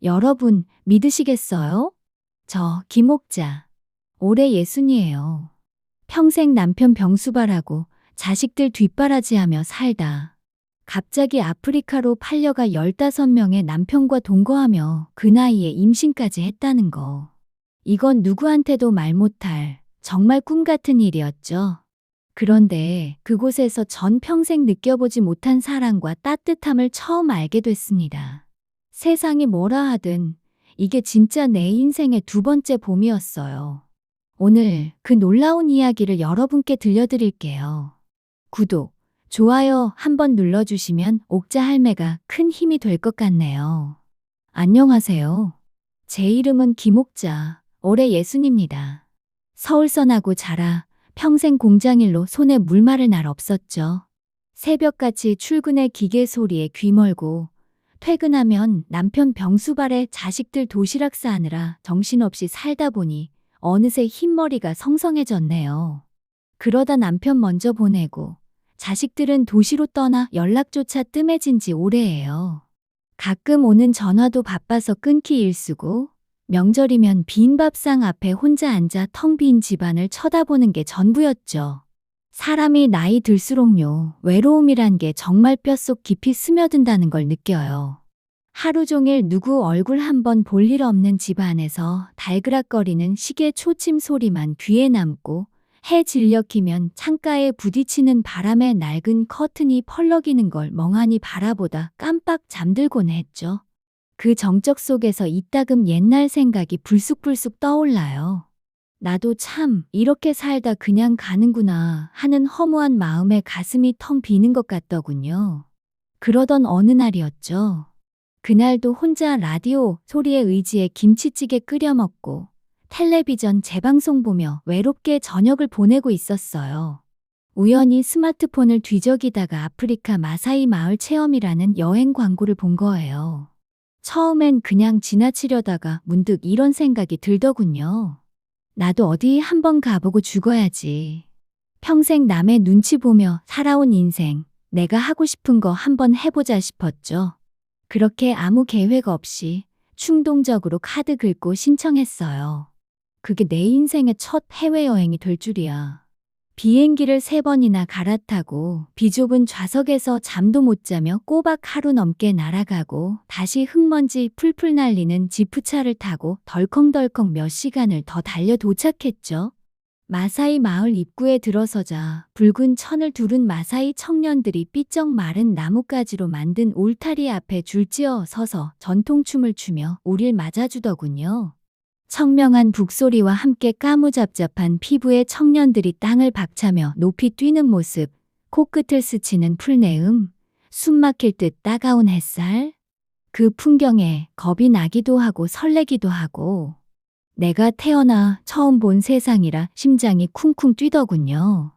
여러분, 믿으시겠어요? 저 김옥자. 올해 60이에요. 평생 남편 병수발하고 자식들 뒷바라지하며 살다. 갑자기 아프리카로 팔려가 15명의 남편과 동거하며 그 나이에 임신까지 했다는 거. 이건 누구한테도 말 못할 정말 꿈 같은 일이었죠. 그런데 그곳에서 전 평생 느껴보지 못한 사랑과 따뜻함을 처음 알게 됐습니다. 세상이 뭐라 하든 이게 진짜 내 인생의 두 번째 봄이었어요. 오늘 그 놀라운 이야기를 여러분께 들려드릴게요. 구독, 좋아요 한번 눌러주시면 옥자 할매가 큰 힘이 될 것 같네요. 안녕하세요. 제 이름은 김옥자, 올해 60입니다. 서울서 나고 자라 평생 공장일로 손에 물 마를 날 없었죠. 새벽같이 출근해 기계 소리에 귀 멀고 퇴근하면 남편 병수발에 자식들 도시락 싸느라 정신없이 살다 보니 어느새 흰머리가 성성해졌네요. 그러다 남편 먼저 보내고 자식들은 도시로 떠나 연락조차 뜸해진 지 오래예요. 가끔 오는 전화도 바빠서 끊기 일쑤고 명절이면 빈 밥상 앞에 혼자 앉아 텅 빈 집안을 쳐다보는 게 전부였죠. 사람이 나이 들수록요, 외로움이란 게 정말 뼛속 깊이 스며든다는 걸 느껴요. 하루 종일 누구 얼굴 한번 볼 일 없는 집 안에서 달그락거리는 시계 초침 소리만 귀에 남고 해 질녘이면 창가에 부딪히는 바람에 낡은 커튼이 펄럭이는 걸 멍하니 바라보다 깜빡 잠들곤 했죠. 그 정적 속에서 이따금 옛날 생각이 불쑥불쑥 떠올라요. 나도 참 이렇게 살다 그냥 가는구나 하는 허무한 마음에 가슴이 텅 비는 것 같더군요. 그러던 어느 날이었죠. 그날도 혼자 라디오 소리에 의지해 김치찌개 끓여 먹고 텔레비전 재방송 보며 외롭게 저녁을 보내고 있었어요. 우연히 스마트폰을 뒤적이다가 아프리카 마사이 마을 체험이라는 여행 광고를 본 거예요. 처음엔 그냥 지나치려다가 문득 이런 생각이 들더군요. 나도 어디 한번 가보고 죽어야지. 평생 남의 눈치 보며 살아온 인생, 내가 하고 싶은 거 한번 해보자 싶었죠. 그렇게 아무 계획 없이 충동적으로 카드 긁고 신청했어요. 그게 내 인생의 첫 해외여행이 될 줄이야. 비행기를 3번이나 갈아타고 비좁은 좌석에서 잠도 못 자며 꼬박 하루 넘게 날아가고 다시 흙먼지 풀풀 날리는 지프차를 타고 덜컹덜컹 몇 시간을 더 달려 도착했죠. 마사이 마을 입구에 들어서자 붉은 천을 두른 마사이 청년들이 삐쩍 마른 나뭇가지로 만든 울타리 앞에 줄지어 서서 전통춤을 추며 우릴 맞아주더군요. 청명한 북소리와 함께 까무잡잡한 피부의 청년들이 땅을 박차며 높이 뛰는 모습, 코끝을 스치는 풀내음, 숨막힐 듯 따가운 햇살. 그 풍경에 겁이 나기도 하고 설레기도 하고 내가 태어나 처음 본 세상이라 심장이 쿵쿵 뛰더군요.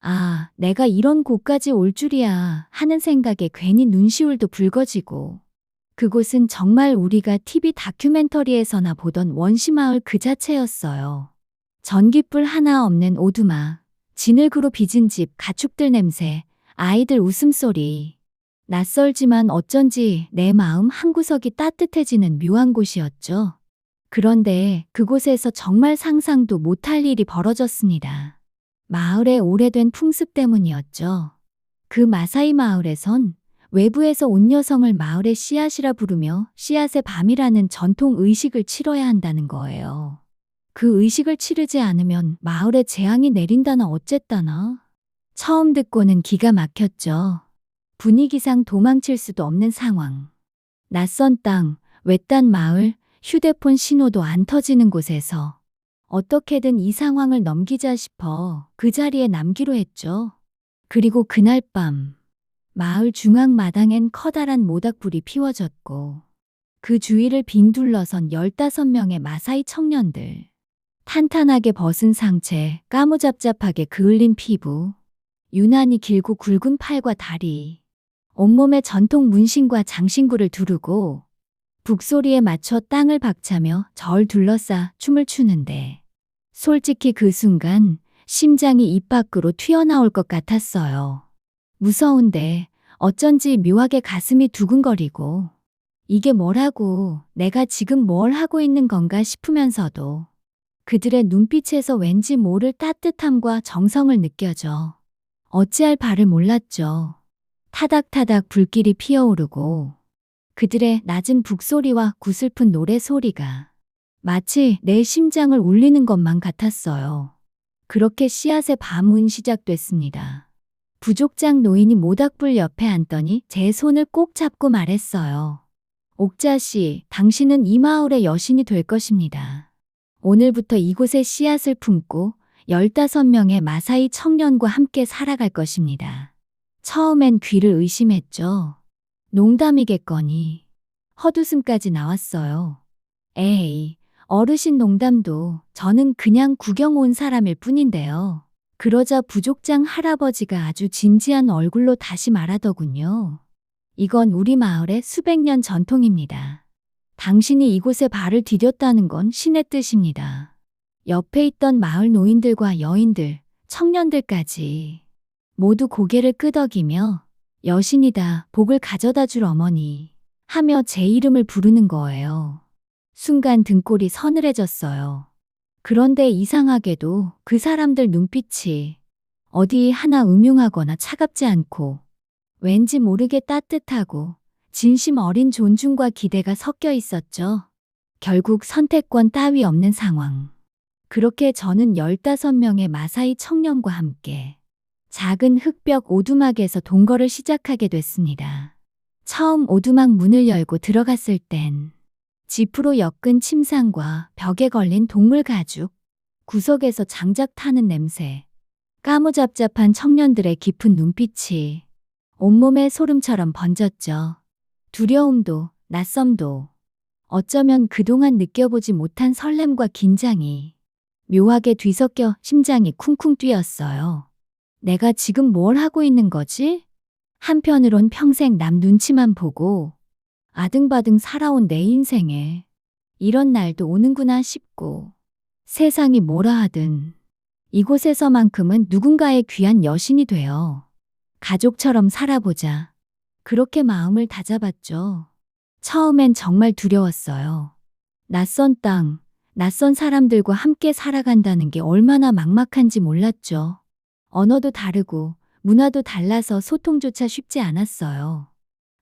아, 내가 이런 곳까지 올 줄이야 하는 생각에 괜히 눈시울도 붉어지고 그곳은 정말 우리가 TV 다큐멘터리에서나 보던 원시마을 그 자체였어요. 전깃불 하나 없는 오두막, 진흙으로 빚은 집, 가축들 냄새, 아이들 웃음소리. 낯설지만 어쩐지 내 마음 한구석이 따뜻해지는 묘한 곳이었죠. 그런데 그곳에서 정말 상상도 못할 일이 벌어졌습니다. 마을의 오래된 풍습 때문이었죠. 그 마사이 마을에선 외부에서 온 여성을 마을의 씨앗이라 부르며 씨앗의 밤이라는 전통 의식을 치러야 한다는 거예요. 그 의식을 치르지 않으면 마을에 재앙이 내린다나 어쨌다나. 처음 듣고는 기가 막혔죠. 분위기상 도망칠 수도 없는 상황. 낯선 땅, 외딴 마을, 휴대폰 신호도 안 터지는 곳에서 어떻게든 이 상황을 넘기자 싶어 그 자리에 남기로 했죠. 그리고 그날 밤 마을 중앙 마당엔 커다란 모닥불이 피워졌고 그 주위를 빙 둘러선 15명의 마사이 청년들. 탄탄하게 벗은 상체, 까무잡잡하게 그을린 피부, 유난히 길고 굵은 팔과 다리, 온몸에 전통 문신과 장신구를 두르고 북소리에 맞춰 땅을 박차며 절 둘러싸 춤을 추는데 솔직히 그 순간 심장이 입 밖으로 튀어나올 것 같았어요. 무서운데 어쩐지 묘하게 가슴이 두근거리고 이게 뭐라고, 내가 지금 뭘 하고 있는 건가 싶으면서도 그들의 눈빛에서 왠지 모를 따뜻함과 정성을 느껴져 어찌할 바를 몰랐죠. 타닥타닥 불길이 피어오르고 그들의 낮은 북소리와 구슬픈 노래소리가 마치 내 심장을 울리는 것만 같았어요. 그렇게 씨앗의 밤은 시작됐습니다. 부족장 노인이 모닥불 옆에 앉더니 제 손을 꼭 잡고 말했어요. 옥자 씨, 당신은 이 마을의 여신이 될 것입니다. 오늘부터 이곳에 씨앗을 품고 15명의 마사이 청년과 함께 살아갈 것입니다. 처음엔 귀를 의심했죠. 농담이겠거니. 헛웃음까지 나왔어요. 에이, 어르신 농담도 저는 그냥 구경 온 사람일 뿐인데요. 그러자 부족장 할아버지가 아주 진지한 얼굴로 다시 말하더군요. 이건 우리 마을의 수백 년 전통입니다. 당신이 이곳에 발을 디뎠다는 건 신의 뜻입니다. 옆에 있던 마을 노인들과 여인들, 청년들까지 모두 고개를 끄덕이며 여신이다, 복을 가져다 줄 어머니 하며 제 이름을 부르는 거예요. 순간 등골이 서늘해졌어요. 그런데 이상하게도 그 사람들 눈빛이 어디 하나 음흉하거나 차갑지 않고 왠지 모르게 따뜻하고 진심 어린 존중과 기대가 섞여 있었죠. 결국 선택권 따위 없는 상황. 그렇게 저는 15명의 마사이 청년과 함께 작은 흙벽 오두막에서 동거를 시작하게 됐습니다. 처음 오두막 문을 열고 들어갔을 땐 지프로 엮은 침상과 벽에 걸린 동물 가죽, 구석에서 장작 타는 냄새, 까무잡잡한 청년들의 깊은 눈빛이 온몸에 소름처럼 번졌죠. 두려움도, 낯섦도, 어쩌면 그동안 느껴보지 못한 설렘과 긴장이 묘하게 뒤섞여 심장이 쿵쿵 뛰었어요. 내가 지금 뭘 하고 있는 거지? 한편으론 평생 남 눈치만 보고 아등바등 살아온 내 인생에 이런 날도 오는구나 싶고, 세상이 뭐라 하든 이곳에서만큼은 누군가의 귀한 여신이 되어 가족처럼 살아보자. 그렇게 마음을 다잡았죠. 처음엔 정말 두려웠어요. 낯선 땅, 낯선 사람들과 함께 살아간다는 게 얼마나 막막한지 몰랐죠. 언어도 다르고 문화도 달라서 소통조차 쉽지 않았어요.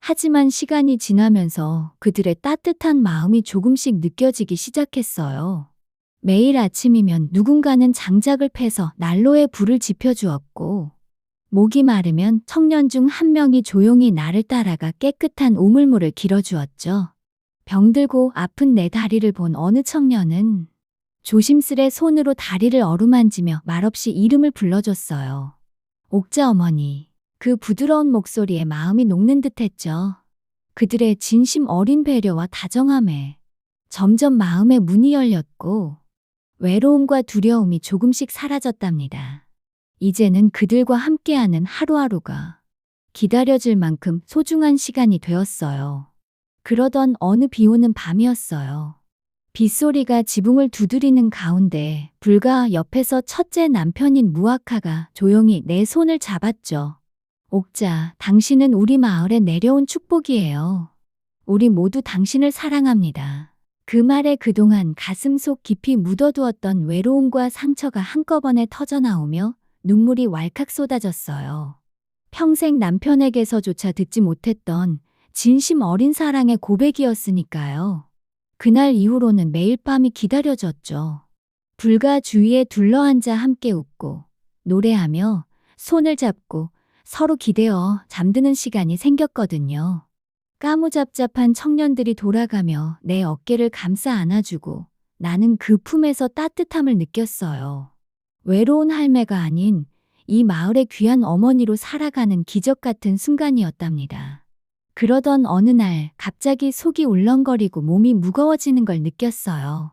하지만 시간이 지나면서 그들의 따뜻한 마음이 조금씩 느껴지기 시작했어요. 매일 아침이면 누군가는 장작을 패서 난로에 불을 지펴주었고, 목이 마르면 청년 중 한 명이 조용히 나를 따라가 깨끗한 우물물을 길어주었죠. 병들고 아픈 내 다리를 본 어느 청년은 조심스레 손으로 다리를 어루만지며 말없이 이름을 불러줬어요. 옥자 어머니. 그 부드러운 목소리에 마음이 녹는 듯했죠. 그들의 진심 어린 배려와 다정함에 점점 마음의 문이 열렸고 외로움과 두려움이 조금씩 사라졌답니다. 이제는 그들과 함께하는 하루하루가 기다려질 만큼 소중한 시간이 되었어요. 그러던 어느 비오는 밤이었어요. 빗소리가 지붕을 두드리는 가운데 불가 옆에서 첫째 남편인 무아카가 조용히 내 손을 잡았죠. 옥자, 당신은 우리 마을에 내려온 축복이에요. 우리 모두 당신을 사랑합니다. 그 말에 그동안 가슴속 깊이 묻어두었던 외로움과 상처가 한꺼번에 터져나오며 눈물이 왈칵 쏟아졌어요. 평생 남편에게서조차 듣지 못했던 진심 어린 사랑의 고백이었으니까요. 그날 이후로는 매일 밤이 기다려졌죠. 불가 주위에 둘러앉아 함께 웃고 노래하며 손을 잡고 서로 기대어 잠드는 시간이 생겼거든요. 까무잡잡한 청년들이 돌아가며 내 어깨를 감싸 안아주고 나는 그 품에서 따뜻함을 느꼈어요. 외로운 할매가 아닌 이 마을의 귀한 어머니로 살아가는 기적 같은 순간이었답니다. 그러던 어느 날 갑자기 속이 울렁거리고 몸이 무거워지는 걸 느꼈어요.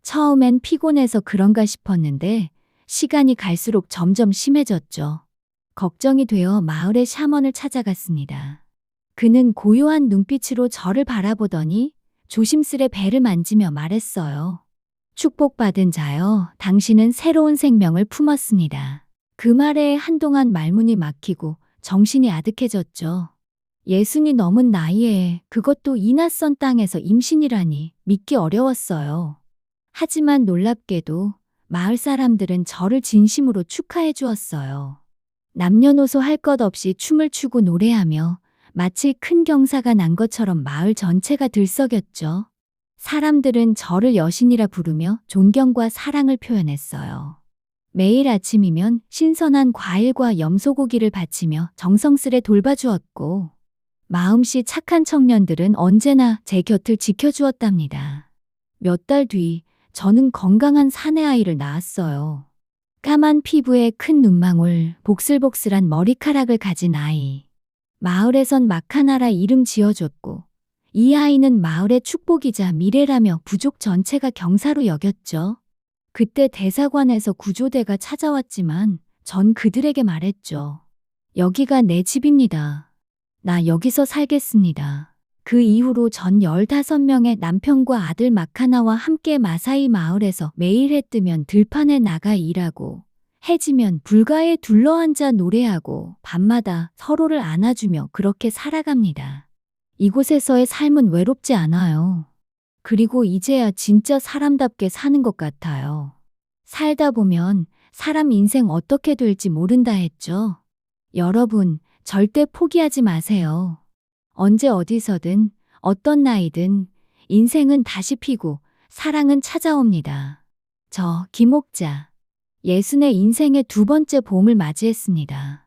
처음엔 피곤해서 그런가 싶었는데 시간이 갈수록 점점 심해졌죠. 걱정이 되어 마을의 샤먼을 찾아갔습니다. 그는 고요한 눈빛으로 저를 바라보더니 조심스레 배를 만지며 말했어요. 축복받은 자여, 당신은 새로운 생명을 품었습니다. 그 말에 한동안 말문이 막히고 정신이 아득해졌죠. 예순이 넘은 나이에 그것도 이 낯선 땅에서 임신이라니 믿기 어려웠어요. 하지만 놀랍게도 마을 사람들은 저를 진심으로 축하해 주었어요. 남녀노소 할 것 없이 춤을 추고 노래하며 마치 큰 경사가 난 것처럼 마을 전체가 들썩였죠. 사람들은 저를 여신이라 부르며 존경과 사랑을 표현했어요. 매일 아침이면 신선한 과일과 염소고기를 바치며 정성스레 돌봐주었고, 마음씨 착한 청년들은 언제나 제 곁을 지켜주었답니다. 몇 달 뒤, 저는 건강한 사내아이를 낳았어요. 까만 피부에 큰 눈망울, 복슬복슬한 머리카락을 가진 아이. 마을에선 마카나라 이름 지어줬고, 이 아이는 마을의 축복이자 미래라며 부족 전체가 경사로 여겼죠. 그때 대사관에서 구조대가 찾아왔지만 전 그들에게 말했죠. 여기가 내 집입니다. 나 여기서 살겠습니다. 그 이후로 전 15명의 남편과 아들 마카나와 함께 마사이 마을에서 매일 해 뜨면 들판에 나가 일하고, 해지면 불가에 둘러앉아 노래하고 밤마다 서로를 안아주며 그렇게 살아갑니다. 이곳에서의 삶은 외롭지 않아요. 그리고 이제야 진짜 사람답게 사는 것 같아요. 살다 보면 사람 인생 어떻게 될지 모른다 했죠. 여러분, 절대 포기하지 마세요. 언제 어디서든 어떤 나이든 인생은 다시 피고 사랑은 찾아옵니다. 저 김옥자, 예순의 인생의 두 번째 봄을 맞이했습니다.